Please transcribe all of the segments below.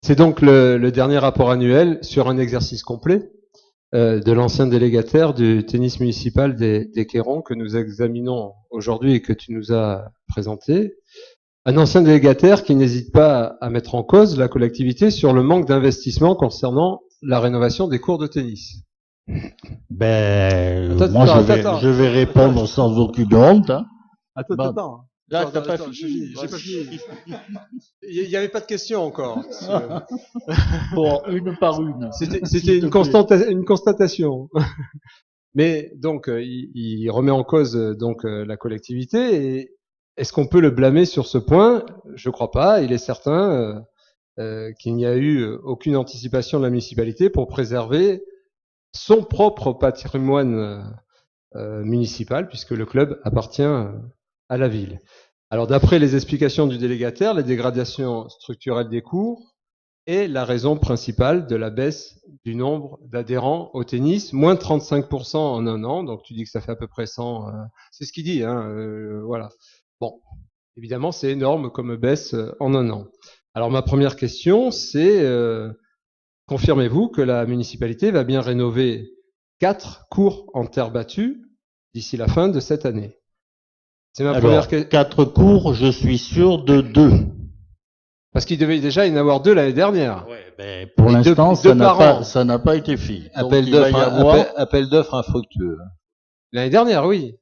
C'est donc le dernier rapport annuel sur un exercice complet de l'ancien délégataire du tennis municipal des Quérons que nous examinons aujourd'hui et que tu nous as présenté. Un ancien délégataire qui n'hésite pas à mettre en cause la collectivité sur le manque d'investissement concernant la rénovation des cours de tennis. Je vais répondre sans aucune honte. Hein. Attends. Là, t'as pas fini. J'ai pas fini. Il n'y avait pas de questions encore. Bon, une par une. C'était une constatation. Mais donc, il remet en cause donc la collectivité. Et est-ce qu'on peut le blâmer sur ce point? Je crois pas. Il est certain qu'il n'y a eu aucune anticipation de la municipalité pour préserver son propre patrimoine municipal, puisque le club appartient à la ville. Alors, d'après les explications du délégataire, les dégradations structurelles des cours est la raison principale de la baisse du nombre d'adhérents au tennis, moins 35% en un an. Donc, tu dis que ça fait à peu près 100. C'est ce qu'il dit, hein, voilà. Bon, évidemment, c'est énorme comme baisse en un an. Alors, ma première question, c'est confirmez-vous que la municipalité va bien rénover 4 cours en terre battue d'ici la fin de cette année? C'est ma première question. 4 cours, je suis sûr de 2. Parce qu'il devait déjà y en avoir 2 l'année dernière. Ouais, ben pour l'instant, ça n'a pas été fait. Appel d'offres infructueux. L'année dernière, oui.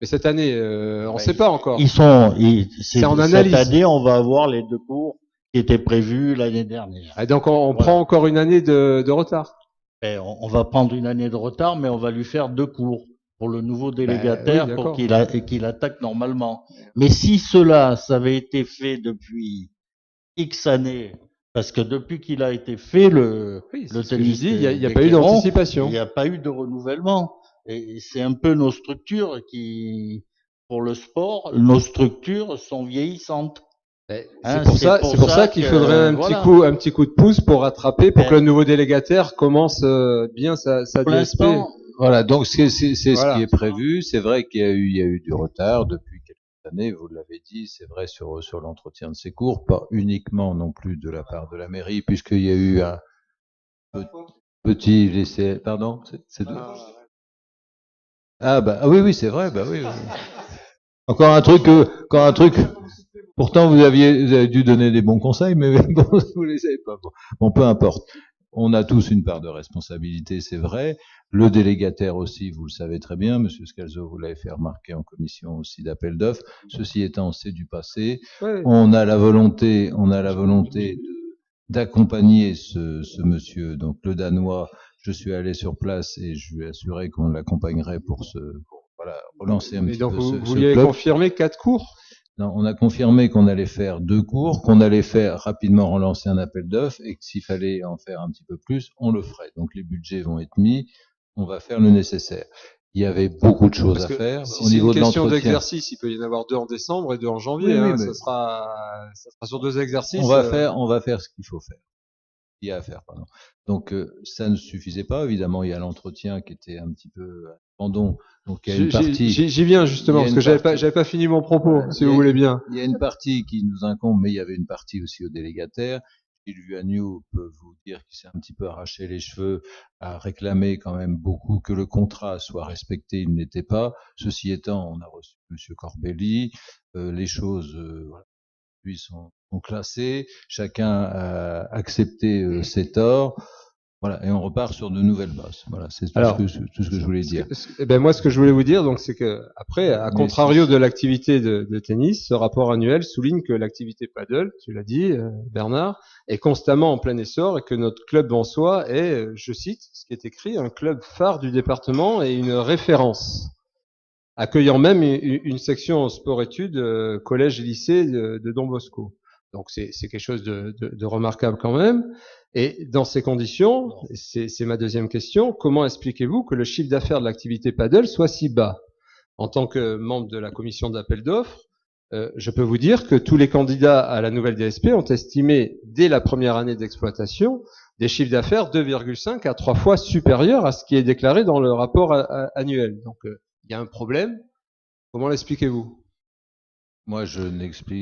Mais cette année, on ne sait pas encore. C'est en analyse. Cette année, on va avoir les 2 cours qui étaient prévus l'année dernière. Et donc, on prend encore une année de retard. Ben, on va prendre une année de retard, mais on va lui faire 2 cours pour le nouveau délégataire pour qu'il attaque normalement. Mais si ça avait été fait depuis X années, parce que depuis qu'il a été fait, le tennis, il n'y a pas eu d'anticipation. Il n'y a pas eu de renouvellement. Et c'est un peu nos structures pour le sport, nos structures sont vieillissantes. C'est pour ça qu'il faudrait un petit coup de pouce pour rattraper, pour que le nouveau délégataire commence bien sa DSP. Voilà, donc c'est ce qui est prévu. C'est vrai qu'il y a eu du retard depuis quelques années, vous l'avez dit, c'est vrai sur l'entretien de ces cours, pas uniquement non plus de la part de la mairie, puisqu'il y a eu un petit laissé. Pardon, oui, c'est vrai, oui. Encore un truc. Pourtant, vous avez dû donner des bons conseils, mais bon, vous les avez pas. Bon, peu importe. On a tous une part de responsabilité, c'est vrai. Le délégataire aussi, vous le savez très bien, Monsieur Scalzo, vous l'avez fait remarquer en commission aussi d'appel d'offres. Ceci étant, c'est du passé. Oui. On a la volonté d'accompagner ce monsieur, donc le Danois. Je suis allé sur place et je lui ai assuré qu'on l'accompagnerait pour relancer un petit peu ce club. Vous lui avez confirmé 4 cours? Non, on a confirmé qu'on allait faire 2 cours, qu'on allait faire rapidement relancer un appel d'offres et que s'il fallait en faire un petit peu plus, on le ferait. Donc les budgets vont être mis, on va faire le nécessaire. Il y avait beaucoup de choses à faire. Si au niveau de l'entretien. C'est une question d'exercice, il peut y en avoir 2 en décembre et 2 en janvier. Oui, ça sera sur 2 exercices. On va faire ce qu'il faut faire. Il y a à faire, pardon. Donc ça ne suffisait pas, évidemment, il y a l'entretien qui était un petit peu abandon. Donc il y a une partie. J'y viens justement parce que j'avais pas fini mon propos, si vous voulez bien. Il y a une partie qui nous incombe, mais il y avait une partie aussi au délégataire. Gilles Vuagnoux peut vous dire qu'il s'est un petit peu arraché les cheveux à réclamer quand même beaucoup que le contrat soit respecté. Il n'était pas. Ceci étant, on a reçu Monsieur Corbelli. Les choses lui sont classées. Chacun a accepté ses torts. Voilà, et on repart sur de nouvelles bases. Voilà, c'est tout ce que je voulais dire. Moi, ce que je voulais vous dire, donc, c'est que après, à contrario de l'activité de tennis, ce rapport annuel souligne que l'activité paddle, tu l'as dit, Bernard, est constamment en plein essor et que notre club en soi est, je cite, ce qui est écrit, un club phare du département et une référence, accueillant même une section sport-études, collège et lycée de Don Bosco. Donc c'est quelque chose de remarquable quand même. Et dans ces conditions, c'est ma deuxième question, comment expliquez-vous que le chiffre d'affaires de l'activité paddle soit si bas? En tant que membre de la commission d'appel d'offres, je peux vous dire que tous les candidats à la nouvelle DSP ont estimé dès la première année d'exploitation des chiffres d'affaires 2,5 à 3 fois supérieurs à ce qui est déclaré dans le rapport annuel. Donc il y a un problème. Comment l'expliquez-vous? Moi, je n'explique